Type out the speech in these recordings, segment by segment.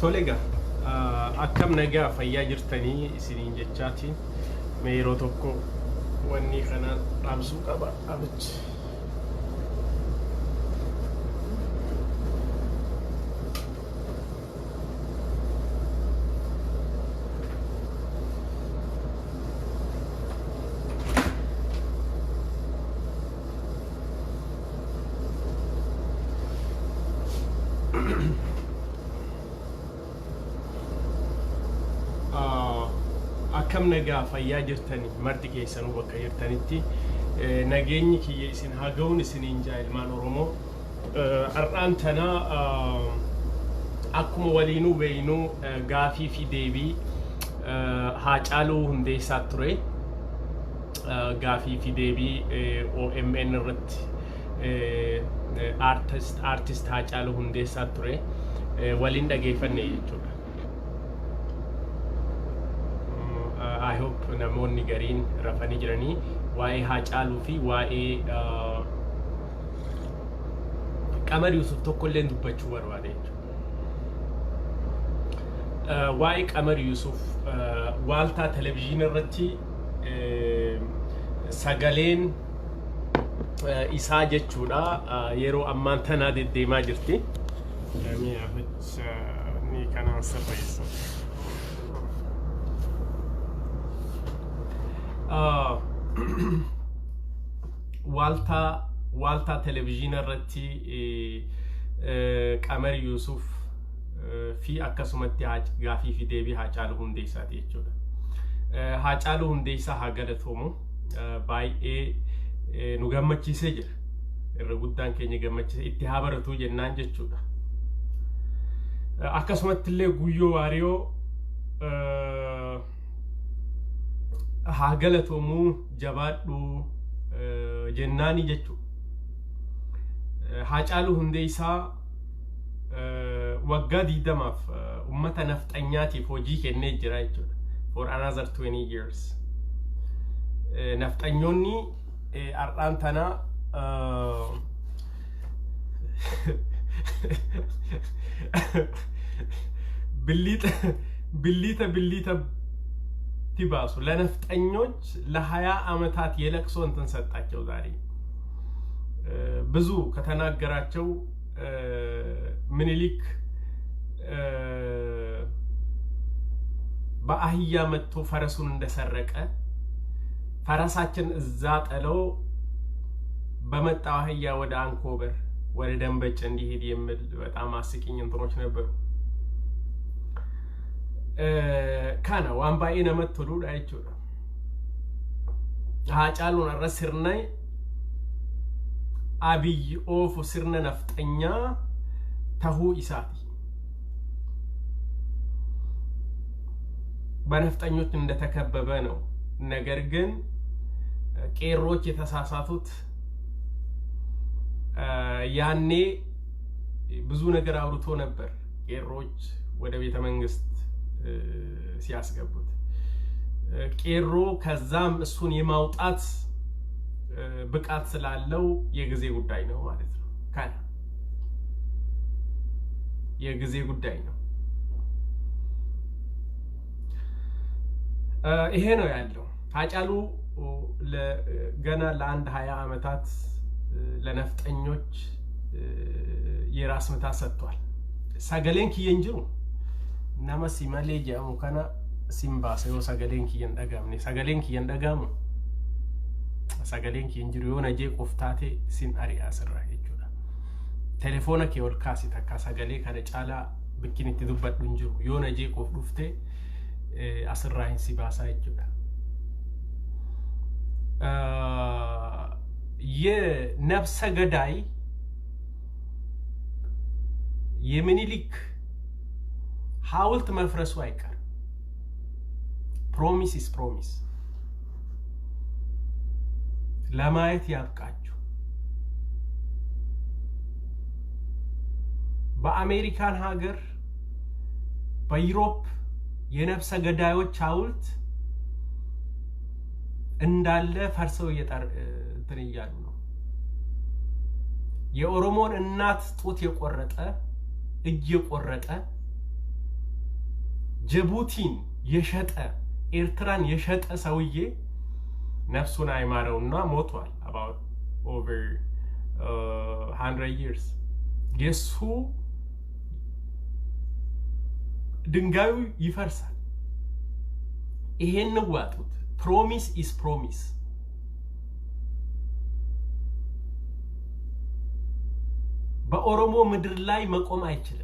tolega akkam nagaa fayyaa jirtanii isiniin jechaatiin mee yeroo tokko wanni kana dhaamsuu qaba abichi akkam nagaa fayyaa jirtanii marti keessanuu bakka jirtanitti nageenyi kiyya isin haga'uun isiniin ilmaan Oromoo har'aan tana akkuma waliinuu beeynu gaafii fi deebii Hacaaluu Hundeessaa ture gaafii fi deebii OMN irratti artist Hacaaluu Hundeessaa ture waliin dhageeffanne jechuudha. I hope namoonni gariin rafanii jiranii waa'ee Hacaaluu fi waa'ee Qamar Yuusuf tokko illee dubbachuu barbaade jechuudha. Waa'ee Qamar Yuusuf waaltaa televizyinii irratti sagaleen isaa jechuudha yeroo ammaan tanaa deddeemaa jirti. Ni kanaan sirreessa. waaltaa televizyinii irratti Qamar Yuusuf fi akkasumatti gaafii fi deebii Hacaaluu Hundeessaa jechuudha. Hacaaluu Hundeessaa haa galatoomu baay'ee nu gammachiisee jira. Irra guddaan keenya gammachiisee itti haa baratu jennaan jechuudha. Akkasumatti illee guyyoo waariyoo haa galatoomu jabaadhu jennaani jechuudha. Hacaaluu Hundeessaa waggaa 20 ummata nafxanyaatiif hojii kennee jira jechuudha. For another 20 years. Nafxanyoonni har'aan tana billiita تباسو لنفتقኞች ለ20 አመታት የለቅሶ እንትን ሰጣቸው ዛሬ ብዙ ከተናገራቸው ምኒልክ በአህያ መጥቶ ፈረሱን እንደሰረቀ ፈረሳችን እዛ ጠለው በመጣው አህያ ወደ አንኮበር ወደ ደንበጭ እንዲሄድ የሚል በጣም አስቂኝ እንትኖች ነበሩ kana waan baay'ee namatti toluudha jechuudha. Hacaaluun irra sirna abiyyi oofu sirna nafxanyaa tahuu isaati. በነፍጠኞች እንደተከበበ ነው። ነገር ግን ቄሮች የተሳሳቱት ያኔ ብዙ ነገር አውርቶ ነበር። ቄሮች ወደ ቤተ መንግስት ሲያስገቡት ቄሮ ከዛም እሱን የማውጣት ብቃት ስላለው የጊዜ ጉዳይ ነው ማለት ነው። ካለ የጊዜ ጉዳይ ነው። ይሄ ነው ያለው። Hacaaሉ ገና ለአንድ 20 አመታት ለነፍጠኞች የራስ ምታት ሰጥቷል። ሰገሌን kiyenjiru nama simale jamu kana simbaase yo sagalen kiyen dhagamne sagalen kiyen dhagamu sagalen kiyen jiru yo naje qoftaate sin ari'a sirra jechuudha. Telefoona ke ol kaasi takka sagale kana caala bikkinitti dubbadhu jiru yo naje qof dhufte asirra hin sibaasa jechuudha. ye nafsa gadai የምኒልክ ሐውልት መፍረሱ አይቀር ፕሮሚስ ኢዝ ፕሮሚስ ለማየት ያብቃችሁ። በአሜሪካን ሀገር በዩሮፕ የነፍሰ ገዳዮች ሐውልት እንዳለ ፈርሰው እንትን እያሉ ነው። የኦሮሞን እናት ጡት የቆረጠ እጅ የቆረጠ ጅቡቲን የሸጠ ኤርትራን የሸጠ ሰውዬ ነፍሱን አይማረውና ሞቷል about over 100 years የሱ ድንጋዩ ይፈርሳል ይሄን ዋጡት promise is promise በኦሮሞ ምድር ላይ መቆም አይችልም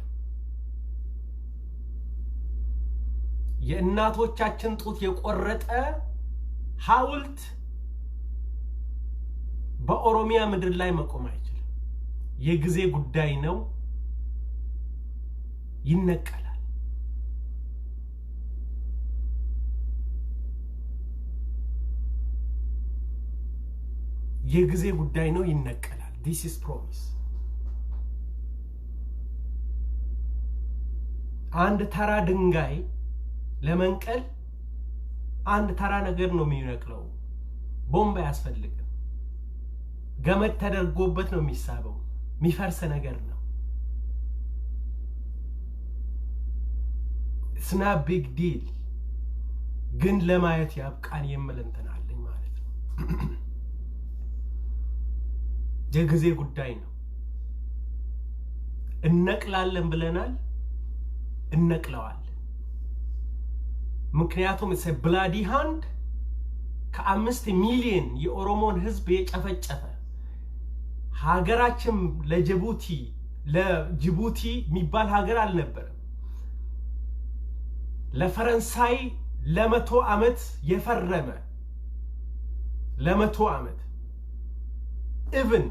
የእናቶቻችን ጡት የቆረጠ ሐውልት በኦሮሚያ ምድር ላይ መቆም አይችልም የጊዜ ጉዳይ ነው ይነቀላል የጊዜ ጉዳይ ነው ይነቀላል this is promise አንድ ተራ ድንጋይ ለመንቀል አንድ ተራ ነገር ነው የሚነቅለው ቦምብ ያስፈልግ ገመድ ተደርጎበት ነው የሚሳበው የሚፈርስ ነገር ነው it's not big deal ግን ለማየት ያብቃን የምልንተናለኝ ማለት ነው የጊዜ ጉዳይ ነው እነቅላለን ብለናል እነቅለዋል ምክንያቱም it's a bloody hand ከ5 ሚሊዮን የኦሮሞን ህዝብ የጨፈጨፈ ሀገራችን ለጅቡቲ የሚባል ሀገር አልነበረም ለፈረንሳይ ለ100 ዓመት የፈረመ ለ100 ዓመት even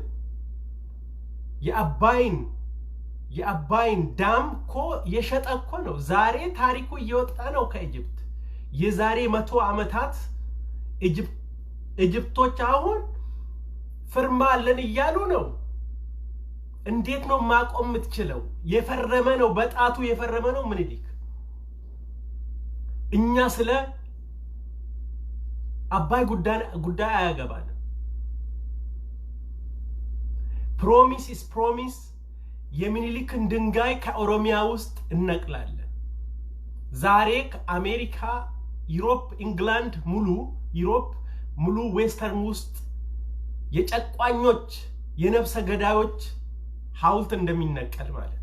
የአባይን ዳም ኮ የሸጠኮ ነው ዛሬ ታሪኩ እየወጣ ነው ከኢጅፕት የዛሬ 100 ዓመታት ኢጅፕቶች አሁን ፍርማ አለን ይያሉ ነው እንዴት ነው ማቆም የምትችለው የፈረመ ነው በጣቱ የፈረመ ነው ምን ይልክ እኛ ስለ አባይ ጉዳይ አያገባን promise is promise የሚኒሊክን ድንጋይ ከኦሮሚያ ውስጥ እነቅላለን ዛሬ ከአሜሪካ ዩሮፕ ኢንግላንድ ሙሉ ዌስተርን ውስጥ የጨቋኞች የነፍሰ ገዳዮች ሐውልት እንደሚነቀል ማለት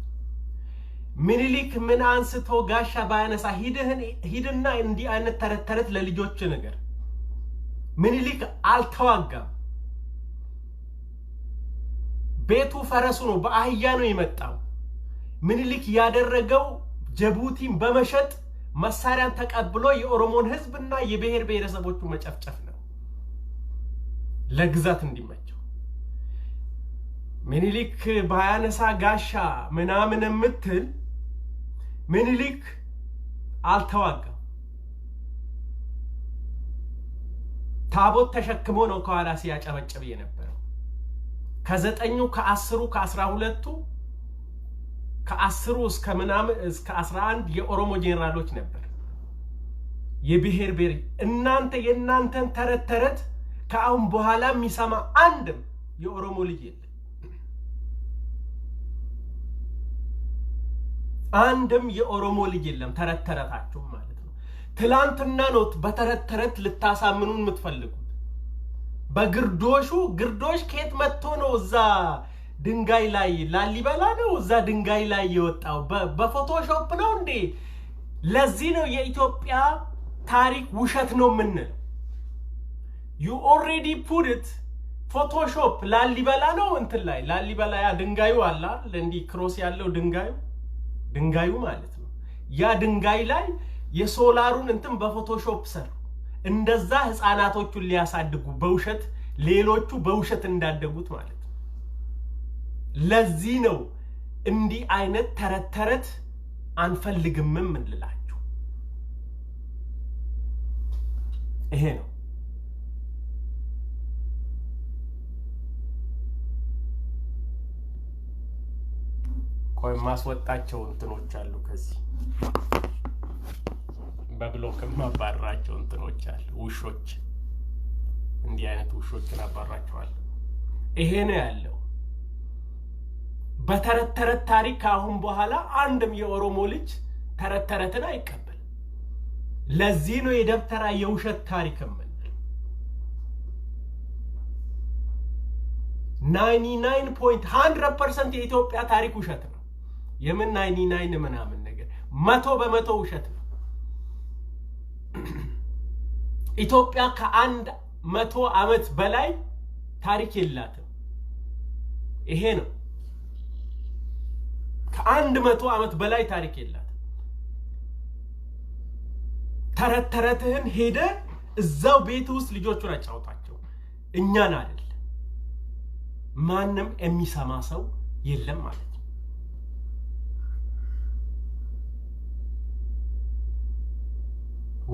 ሚኒሊክ ምን አንስቶ ጋሻ ባያነሳ ሂድና እንዲ አይነት ተረተረት ለልጆች ነገር ሚኒሊክ አልተዋጋም ቤቱ ፈረሱ ነው በአህያ ነው የመጣው ሚኒሊክ ያደረገው ጅቡቲን በመሸጥ መሳሪያን ተቀብሎ የኦሮሞን ህዝብና የብሔር ብሔረሰቦቹ መጨፍጨፍ ነው ለግዛት እንዲመቸው ሚኒሊክ ባያነሳ ጋሻ ምናምን ምትል ሚኒሊክ አልተዋጋም ታቦት ተሸክሞ ነው ከኋላ ሲያጨበጭብ የነበረው ከ9 ከ10 ከ12 ከ10 እስከ 11 የኦሮሞ ጄኔራሎች ነበር የብሔር የናንተን ተረተረት ከአሁን በኋላ የሚሰማ አንድም የኦሮሞ ልጅ የለም አንድም የኦሮሞ ልጅ የለም ተረተረታችሁ ማለት ነው ትላንትና ነው በተረተረት ልታሳምኑን የምትፈልጉት በግርዶሽ ከየት መጥቶ ነው እዛ ድንጋይ ላይ ላሊበላ ነው እዛ ድንጋይ ላይ የወጣው በፎቶሾፕ ነው እንዴ ለዚህ ነው የኢትዮጵያ ታሪክ ውሸት ነው ምንለው you already put it photoshop ላሊበላ ነው እንትን ላይ ላሊበላ ያ ድንጋዩ አላ ለንዲ ክሮስ ያለው ድንጋዩ ማለት ነው ያ ድንጋይ ላይ የሶላሩን እንትን በፎቶሾፕ ሰሩ እንደዛ ህፃናቶቹን ሊያሳድጉ በውሸት ሌሎቹ በውሸት እንዳደጉት ማለት ለዚህ ነው እንዲ አይነት ተረተረት አንፈልግም ምን ልላችሁ ይሄ ነው ቆይ ማስወጣቸው እንትኖች አሉ ከዚህ በብሎክ ማባራቸው እንትኖች አሉ ውሾች እንዲህ አይነት ውሾችን አባራቸዋል ይሄ ነው ያለው በተረተረት ታሪክ አሁን በኋላ አንድም የኦሮሞ ልጅ ተረተረትን አይቀበል ለዚህ ነው የደብተራ የውሸት ታሪክ ምን 99.100% የኢትዮጵያ ታሪክ ውሸት ነው የምን 99 ምናምን ነገር 100% ውሸት ነው ኢትዮጵያ ከአንድ 100 ዓመት በላይ ታሪክ የላትም ይሄ ነው ከአንድ 100 ዓመት በላይ ታሪክ የላትም ተረተረትህን ሄደ እዛው ቤት ውስጥ ልጆቹን አጫውታቸው እኛን አይደል ማንም የሚሰማ ሰው የለም ማለት ነው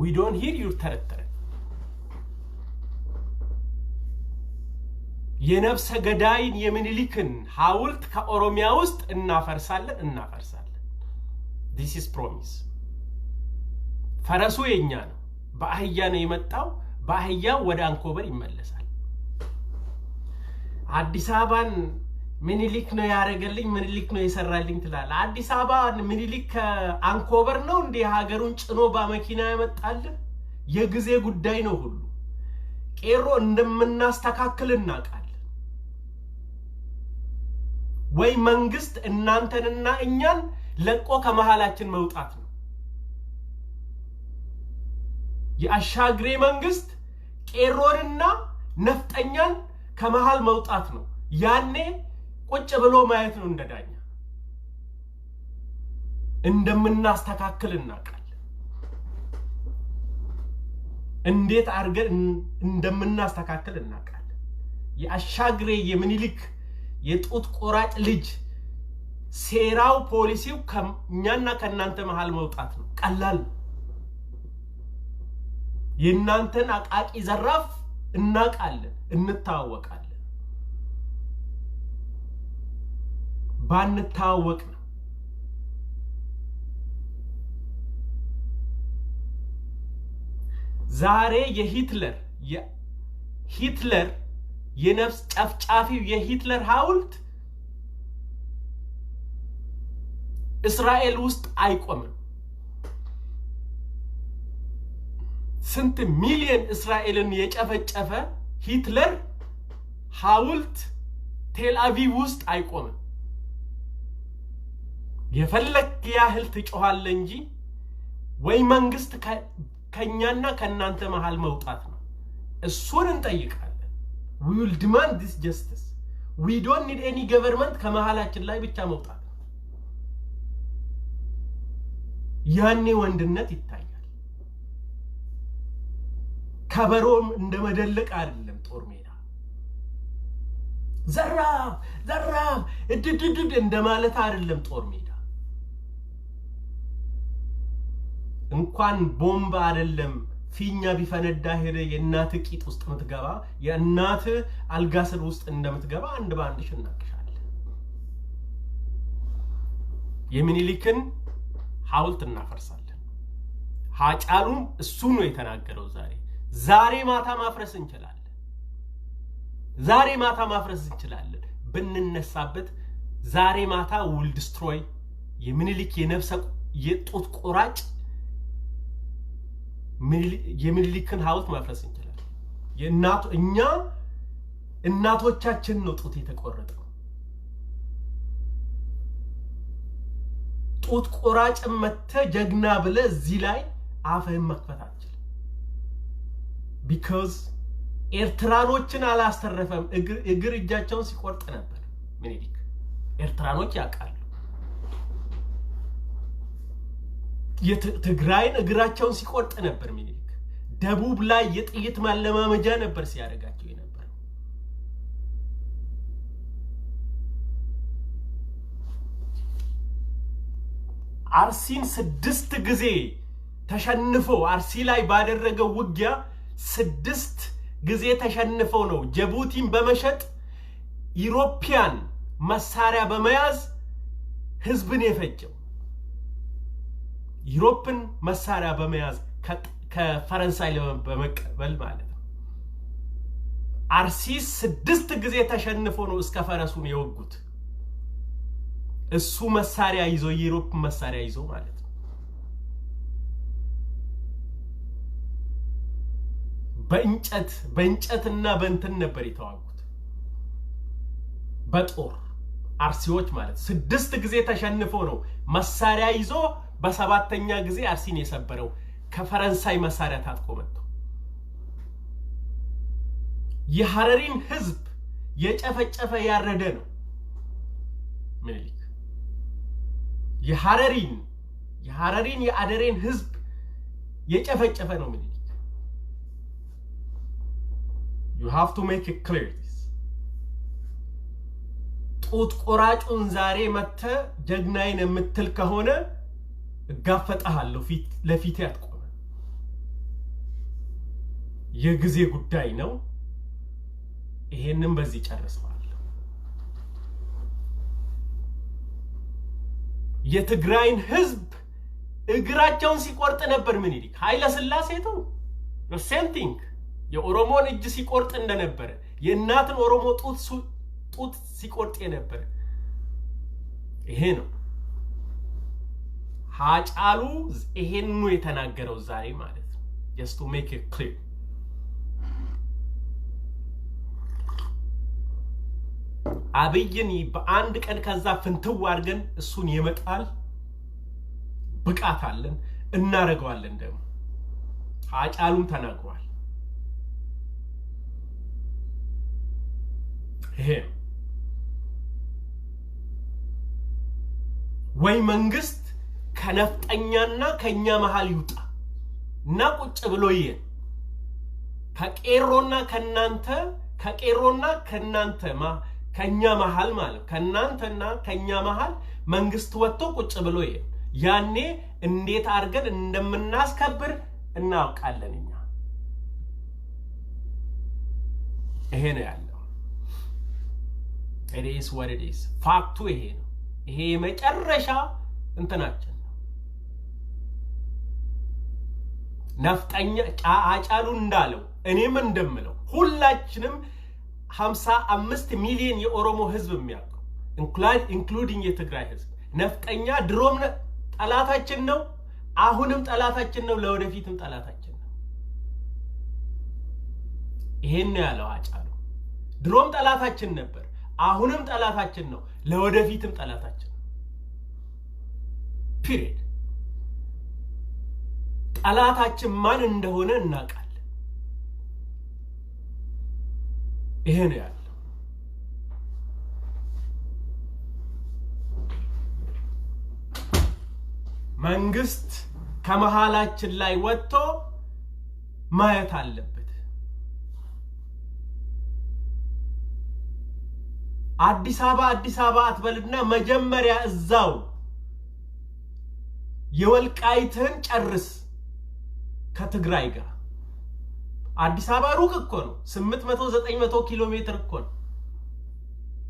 we don't hear your ተረተረ የነፍሰ ገዳይን የምኒልክን ሐውልት ከኦሮሚያ ውስጥ እናፈርሳለን this is promise ፈረሱ የኛ ነው በአህያ ነው የመጣው በአህያ ወደ አንኮበር ይመለሳል አዲስ አበባን ምኒልክ ነው ያረገልኝ ምኒልክ ነው የሰራልኝ ትላል አዲስ አበባን ምኒልክ አንኮበር ነው እንደ ሀገሩን ጭኖ በመኪና ያመጣል የጊዜ ጉዳይ ነው ሁሉ ቄሮ እንደምናስተካክል እናቃለን ወይ መንግስት እናንተንና እኛን ለቆ ከመሃላችን መውጣት ነው የአሻግሬ መንግስት ቄሮንና ነፍጠኛን ከመሃል መውጣት ነው ያኔ ቁጭ ብሎ ማየት ነው እንደዳኛ እንደምናስተካክል እናቃለን እንዴት አርገን እንደምናስተካክል እናቃለን የአሻግሬ የምኒልክ የጡት ቆራጭ ልጅ ሴራው ፖሊሲው ከኛና ከናንተ መሃል መውጣት ነው ቀላል የናንተን አቃቂ ዘራፍ እናቃለን እንታወቃለን ባንታወቅ ነው ዛሬ የሂትለር የነፍስ ጨፍጫፊው የሂትለር ሐውልት እስራኤል ውስጥ አይቆምም ስንት ሚሊዮን እስራኤልን የጨፈጨፈ ሂትለር ሐውልት ቴል አቪቭ ውስጥ አይቆምም የፈለክ ያህል ትጮሃል እንጂ ወይ መንግስት ከኛና ከናንተ መሃል መውጣት ነው እሱን እንጠይቃለን we will demand this justice we don't need any government ከመሃላችን ላይ ብቻ መውጣት ያኔ ወንድነት ይታያል ከበሮም እንደመደለቅ አይደለም ጦር ሜዳ ዘራፍ እድድድ እንደማለት አይደለም ጦር ሜዳ እንኳን ቦምብ አይደለም ፊኛ ቢፈነዳ ሄደ የናት ቂጥ ውስጥ ምትገባ የናት አልጋስር ውስጥ እንደምትገባ አንድ ባንድ ሽናክሻለ የምኒልክን ሐውልት እናፈርሳለን ሀጫሉም እሱ ነው የተናገረው ዛሬ ማታ ማፍረስ እንችላለን ብንነሳበት ዛሬ ማታ will destroy የምኒልክ የነፍሰ የጡት ቆራጭ የምኒልክን ሐውልት ማፍረስ እንችላለን እናቶቻችን ነው ጡት የተቆረጠው ጡት ቆራጭ መተ ጀግና ብለ እዚህ ላይ አፈን መክፈት አትችልም because ኤርትራኖችን አላስተረፈም እግር እጃቸውን ሲቆርጥ ነበር ምኒልክ ኤርትራኖች ያቃሉ የትግራይን እግራቸውን ሲቆርጥ ነበር ምኒልክ ደቡብ ላይ የጥይት ማለማመጃ ነበር ሲያደርጋቸው ነበር አርሲን 6 ጊዜ ተሸንፎ አርሲ ላይ ባደረገው ውጊያ 6 ጊዜ ተሸንፎ ነው ጅቡቲን በመሸጥ ዩሮፒያን መሳሪያ በመያዝ ህዝብን የፈጀው ዩሮፕን መሳሪያ በመያዝ ከፈረንሳይ በመቀበል ማለት ነው አርሲ 6 ጊዜ ተሸንፎ ነው እስከ ፈረሱን የወጉት እሱ መሳሪያ ይዞ ዩሮፕ መሳሪያ ይዞ ማለት ነው በእንጨትና በእንትን ነበር የተዋጉት በጦር አርሲዎች ማለት 6 ጊዜ ተሸንፎ ነው መሳሪያ ይዞ በሰባተኛ ጊዜ አርሲን የሰበረው ከፈረንሳይ መሳሪያ ታጥቆ መጥቶ የሐረሪን ህዝብ የጨፈጨፈ ያረደ ነው ምኒልክ የሐረሪን የአደሬን ህዝብ የጨፈጨፈ ነው ምኒልክ you have to make it clear this ጡት ቆራጩን ዛሬ መተ ጀግናይን የምትል ከሆነ እጋፈጣለሁ ለፊት ያጥቆመ የጊዜ ጉዳይ ነው ይሄንን በዚህ ጨርሰዋል የትግራይን ህዝብ እግራቸውን ሲቆርጥ ነበር ምኒልክ ኃይለ ሥላሴ ተው the same thing የኦሮሞን እጅ ሲቆርጥ እንደነበር የእናትን ኦሮሞ ጡት ሲቆርጥ ነበር ይሄ ነው ሀጫሉ ይሄን ነው የተናገረው ዛሬ ማለት ነው just to make it clear አብይን በአንድ ቀን ከዛ ፍንትው አድርገን እሱን ይመጣል ብቃት አለን እናረጋዋለን ደግሞ ሀጫሉም ተናግሯል ይሄ ወይ መንግስት ከነፍጠኛና ከኛ መሃል ይውጣ እና ቁጭ ብሎ ይየን ከቄሮና ከናንተ ከኛ መሃል ማለት ከናንተና ከኛ መሃል መንግስት ወጥቶ ቁጭ ብሎ ይየን ያኔ እንዴት አርገን እንደምናስከብር እናውቃለንኛ ይሄ ነው ያለው it is what it is ፋክቱ ይሄ ነው ይሄ መጨረሻ እንትናችን ነው ነፍጠኛ ጫጫሉ እንዳለው እኔም እንደምለው ሁላችንም 55 ሚሊዮን የኦሮሞ ህዝብ የሚያውቀው including የትግራይ ህዝብ ነፍጠኛ ድሮም ጠላታችን ነው አሁንም ጠላታችን ነው ለወደፊትም ጠላታችን ነው ይሄን ነው ያለው ሀጫሉ ድሮም ጠላታችን ነበር አሁንም ጠላታችን ነው ለወደፊትም ጠላታችን ፒሪድ ጠላታችን ማን እንደሆነ እናውቃለን ይሄ ነው ያለው መንግስት ከመሃላችን ላይ ወጥቶ ማየት አለበት አዲስ አበባ አትበልና መጀመሪያ እዛው የወልቃይትን ጨርስ ከትግራይ ጋር አዲስ አበባ ሩቅ እኮ ነው 800-900 ኪሎ ሜትር እኮ ነው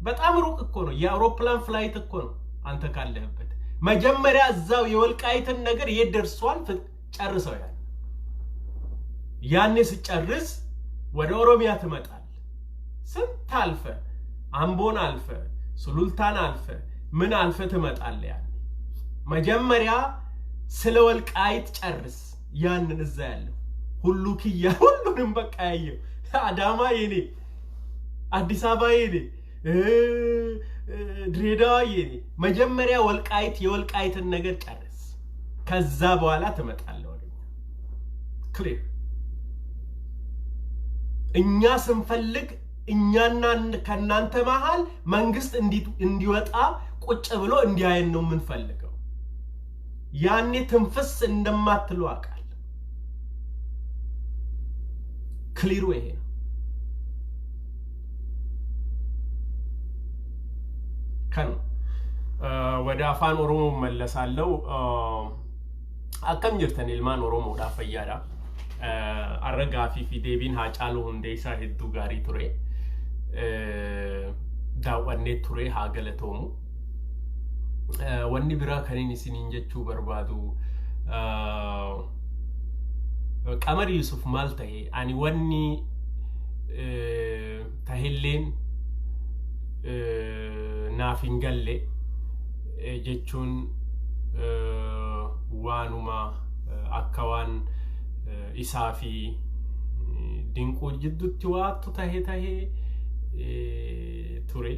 በጣም ሩቅ እኮ ነው የአውሮፕላን ፍላይት እኮ ነው አንተ ካለህበት መጀመሪያ እዛው የወልቃይትን ነገር ይደርሷል ጨርሰው ያኔ ሲጨርስ ወደ ኦሮሚያ ትመጣል ስንት አልፈ አምቦን አልፈ ሱሉልታን አልፈ ምን አልፈ ትመጣለ ያኔ መጀመሪያ ስለ ወልቃይት ጨርስ ያንን እዛ ያለው ሁሉ ክያ ሁሉንም በቃ ያየው አዳማ የኔ አዲስ አበባ የኔ ድሬዳዋ የኔ መጀመሪያ የወልቃይትን ነገር ጨርስ ከዛ በኋላ ትመጣለ ወደኛ ክሊር እኛ ስንፈልግ እኛና ከናንተ መሃል መንግስት እንዲወጣ ቁጭ ብሎ እንዲያየን ነው የምንፈልገው ያኔ ትንፍስ እንደማትሉ አቃል ክሊሩ ይሄ ነው ከን ወደ አፋን ኦሮሞ መለሳለው አከም ጅርተን ilmaan ኦሮሞ ዳፈያዳ Gaafii fi Deebiin Hacaaluu Hundeessaa hedduu gaarii ture daawwannee ture haa galatoomu wanni biraa kan inni isiniin jechuu barbaadu Qamar Yuusuf maal ta'e ani wanni tahilleen naaf hin galle jechuun waanuma akka waan isaa fi Dinku jidduutti waattu tahee ture.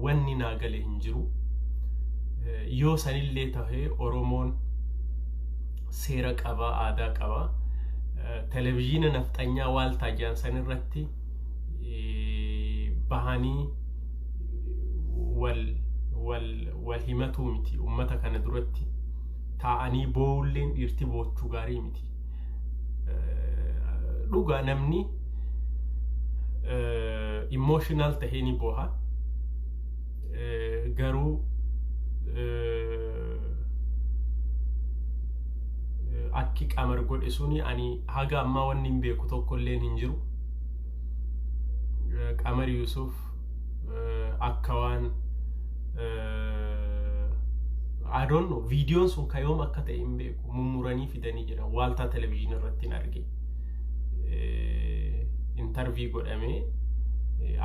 Wanni naa galee hin jiru. Yoo sanillee tahee Oromoon seera qaba, aadaa qaba. Televiziyoona nafxanyaa waaltaa jaansan irratti bahanii wal himatuu miti. Ummata kana duratti taa'anii boolleen dhiirti boochuu gaarii miti. Dhugaa namni emotional tahee ni booha. Garuu akki Qamar godhe suni ani haga amma wanni hin beeku tokkolleen hin jiru. Qamar Yuusuf akka waan I don't know videoon sun kayoom akka ta'e hin beeku. Mummuranii fidanii jiran waaltaa televiziyoona irratti hin arge. Interview godhamee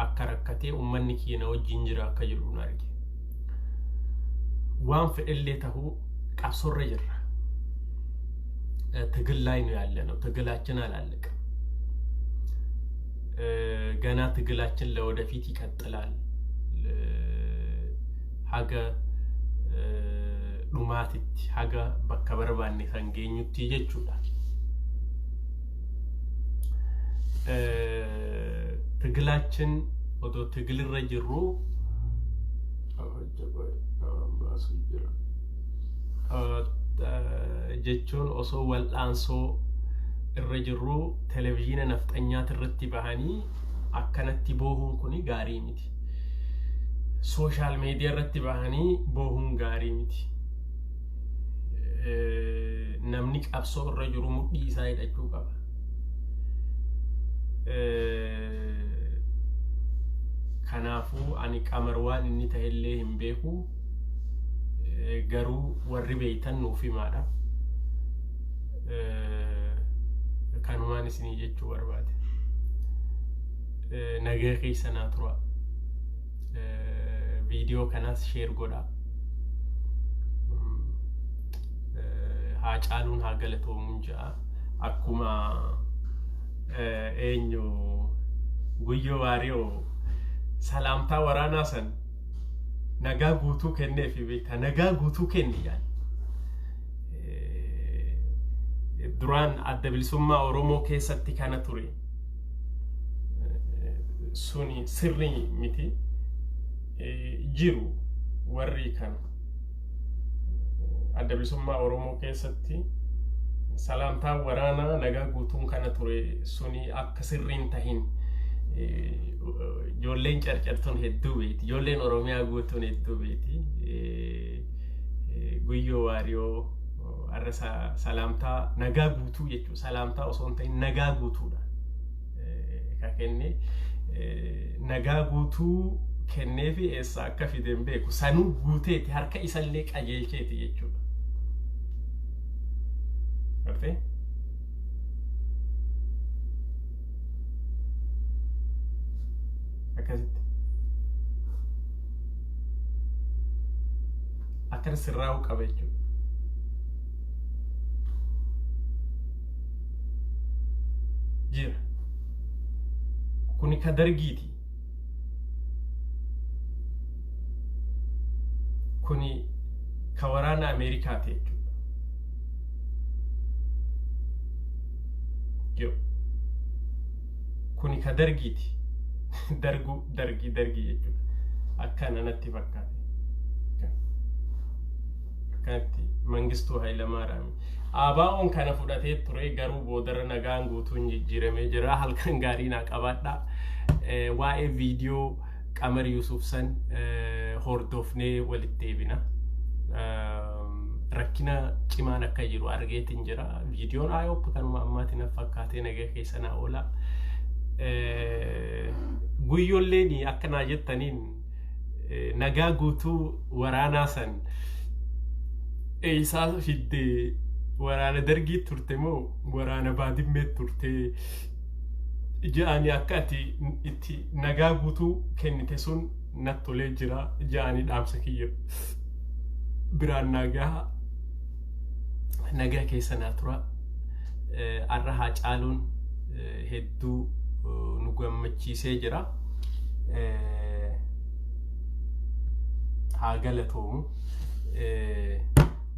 akka rakkatee ummanni kiyya wajjin jira akka jedhu hin arge. Waan fedhellee tahuu qabsorra jirra. ትግል ላይ ነው ያለነው። ትግላችን አላለቀም። ገና ትግላችን ለወደፊት ይቀጥላል። ሀገ ዱማቲት ሀገ በከበርባን ከንገኙት ይጀቹላል። ትግላችን ወዶ ትግል ረጅሩ jechuun osoo wal'aansoo irra jirru televiziyoona nafxanyaat irratti bahanii akkanatti boohuun kuni gaarii miti. Sooshaal miidiyaa irratti bahanii boohuun gaarii miti. Namni qabsoo irra jiru mudhii isaa hidhachuu qaba. Kanaafuu ani Qamar waan inni ta'ellee hin beeku. Garuu warri beeytan nuuf himaadha. Kanumaan isinii jechuu barbaade. Nagaa keessa naa tura. Viidiyoo kanas sheer godha. Hacaaluun haa galatoomuun ja'a. Akkuma eenyu guyyoo waariyoo salaamtaa waraanaa san nagaa guutuu kennee fi beektaa nagaa guutuu kenni yaani. Duraan adda bilisummaa Oromoo keessatti kana ture. Suni sirri miti. Jiru warri kana. Adda bilisummaa Oromoo keessatti salaamtaa waraanaa nagaa guutuun kana ture. Suni akka sirriin tahin. Ijoolleen carcartuun hedduu beeti. Ijoolleen Oromiyaa guutuun hedduu beeti. Guyyoo waariyoo arra salaamtaa nagaa guutuu jechuudha. Salaamtaa osoo hin ta'in nagaa guutuudha. Ka kenne nagaa guutuu kennee fi eessa akka fideen beeku. Sanuu guuteeti harka isallee qajeelcheeti jechuudha. Gartee? Akkasitti. Akka sirraa'uu qaba jechuudha. Jira. Kuni ka dargiiti. Kuni ka waraana Ameerikaati jechuudha. Yoo. Kuni ka dargiiti. Dargi jechuudha. Akkana natti fakkaate. Akkanatti Mangistuu Hayilamaariyaam. Abaa'oon kana fudhatee ture garuu boodara nagaan guutuun jijjiiramee jira. Halkan gaarii naa qabaadha. Waa'ee viidiyoo Qamar Yuusuf san hordofnee walitti deebina. Rakkina cimaan akka jiru argeetiin jira. Viidiyoon aayop kanuma ammaatiin fakkaatee nagaa keessa naa oola. Guyyoolleen akkanaa jettaniin nagaa guutuu waraanaa san eeysaa fiddee waraana dargii turte moo waraana baadimmee turte ja'anii akka ati itti nagaa guutuu kennite sun nattolee jira ja'anii dhaamsa kiyya biraan nagaa nagaa keessa naa tura. Arra Hacaaluun hedduu nu gammachiisee jira. Haa galatoomu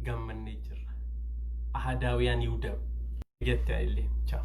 gammannee jirra. Ahadaawiyaan Yuudam jette illee. Ciao.